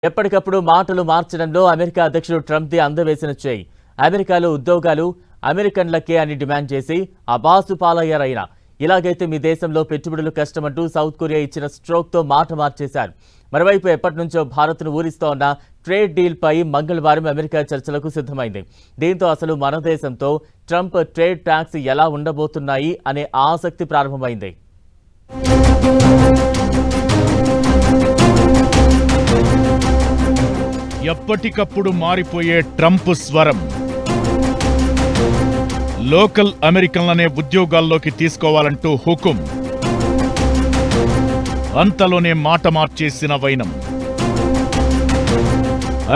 ఎప్పటికప్పుడు మాటలు మార్చడంలో అమెరికా అధ్యక్షుడు ట్రంప్ది అందవేసిన చేయి. అమెరికాలో ఉద్యోగాలు అమెరికన్లకే అని డిమాండ్ చేసి అబాసుపాలయ్యారైనా. ఇలాగైతే మీ దేశంలో పెట్టుబడులు కష్టమంటూ సౌత్ కొరియా ఇచ్చిన స్ట్రోక్తో మాట మార్చేశారు. మరోవైపు ఎప్పటి నుంచో భారత్ను ఊరిస్తోన్న ట్రేడ్ డీల్పై మంగళవారం అమెరికా చర్చలకు సిద్ధమైంది. దీంతో అసలు మన దేశంతో ట్రంప్ ట్రేడ్ ట్యాక్స్ ఎలా ఉండబోతున్నాయి అనే ఆసక్తి ప్రారంభమైంది. ఎప్పటికప్పుడు మారిపోయే ట్రంప్ స్వరం. లోకల్ అమెరికన్లనే ఉద్యోగాల్లోకి తీసుకోవాలంటూ హుకుం. అంతలోనే మాట మార్చేసిన వైనం.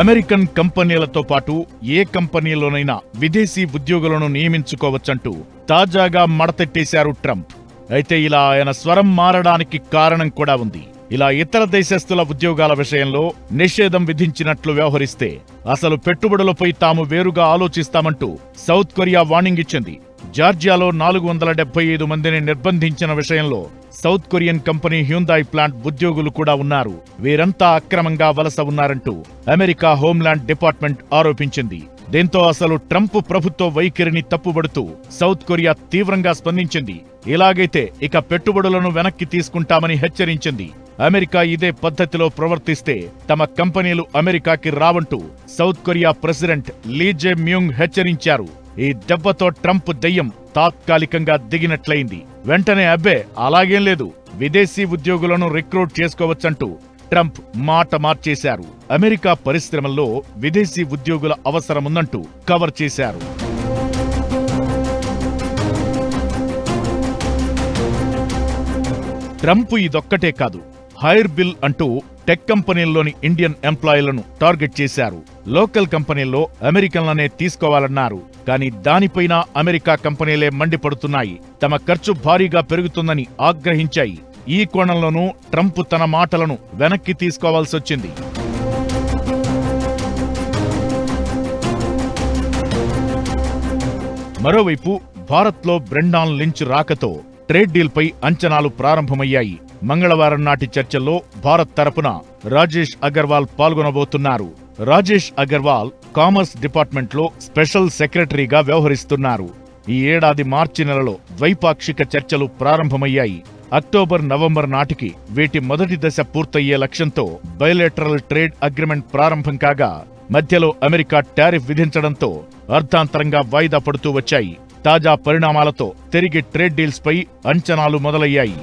అమెరికన్ కంపెనీలతో పాటు ఏ కంపెనీలోనైనా విదేశీ ఉద్యోగులను నియమించుకోవచ్చంటూ తాజాగా మడతెట్టేశారు ట్రంప్. అయితే ఇలా ఆయన స్వరం మారడానికి కారణం కూడా ఉంది. ఇలా ఇతర దేశస్థుల ఉద్యోగాల విషయంలో నిషేధం విధించినట్లు వ్యవహరిస్తే అసలు పెట్టుబడులపై తాము వేరుగా ఆలోచిస్తామంటూ సౌత్ కొరియా వార్నింగ్ ఇచ్చింది. జార్జియాలో 475 మందిని నిర్బంధించిన విషయంలో south Korean company Hyundai plant ఉద్యోగులు కూడా ఉన్నారు. వీరంతా అక్రమంగా వలస ఉన్నారంటూ అమెరికా హోంల్యాండ్ డిపార్ట్మెంట్ ఆరోపించింది. దీంతో అసలు ట్రంప్ ప్రభుత్వ వైఖరిని తప్పుబడుతూ సౌత్ కొరియా తీవ్రంగా స్పందించింది. ఇలాగైతే ఇక పెట్టుబడులను వెనక్కి తీసుకుంటామని హెచ్చరించింది. అమెరికా ఇదే పద్ధతిలో ప్రవర్తిస్తే తమ కంపెనీలు అమెరికాకి రావంటూ సౌత్ కొరియా ప్రెసిడెంట్ లీ జే మ్యూంగ్ హెచ్చరించారు. ఈ దెబ్బతో ట్రంప్ దెయ్యం తాత్కాలికంగా దిగినట్లయింది. వెంటనే అబ్బే అలాగేం లేదు, విదేశీ ఉద్యోగులను రిక్రూట్ చేసుకోవచ్చంటూ ట్రంప్ మాట మార్చేశారు. అమెరికా పరిశ్రమల్లో విదేశీ ఉద్యోగుల అవసరముందంటూ కవర్ చేశారు. ట్రంప్ ఇదొక్కటే కాదు, హైర్ బిల్ అంటూ టెక్ కంపెనీల్లోని ఇండియన్ ఎంప్లాయీలను టార్గెట్ చేశారు. లోకల్ కంపెనీల్లో అమెరికన్లనే తీసుకోవాలన్నారు. కానీ దానిపైన అమెరికా కంపెనీలే మండిపడుతున్నాయి. తమ ఖర్చు భారీగా పెరుగుతుందని ఆగ్రహించాయి. ఈ కోణంలోనూ ట్రంప్ తన మాటలను వెనక్కి తీసుకోవాల్సొచ్చింది. మరోవైపు భారత్లో బ్రెండాన్ లించ్ రాకతో ట్రేడ్ డీల్పై అంచనాలు ప్రారంభమయ్యాయి. మంగళవారం నాటి చర్చల్లో భారత్ తరపున రాజేష్ అగర్వాల్ పాల్గొనబోతున్నారు. రాజేష్ అగర్వాల్ కామర్స్ డిపార్ట్మెంట్లో స్పెషల్ సెక్రటరీగా వ్యవహరిస్తున్నారు. ఈ ఏడాది మార్చి నెలలో ద్వైపాక్షిక చర్చలు ప్రారంభమయ్యాయి. అక్టోబర్, నవంబర్ నాటికి వీటి మొదటి దశ పూర్తయ్యే లక్ష్యంతో బయలేటరల్ ట్రేడ్ అగ్రిమెంట్ ప్రారంభం కాగా మధ్యలో అమెరికా టారిఫ్ విధించడంతో అర్ధాంతరంగా వాయిదా పడుతూ వచ్చాయి. తాజా పరిణామాలతో తిరిగి ట్రేడ్ డీల్స్ పై అంచనాలు మొదలయ్యాయి.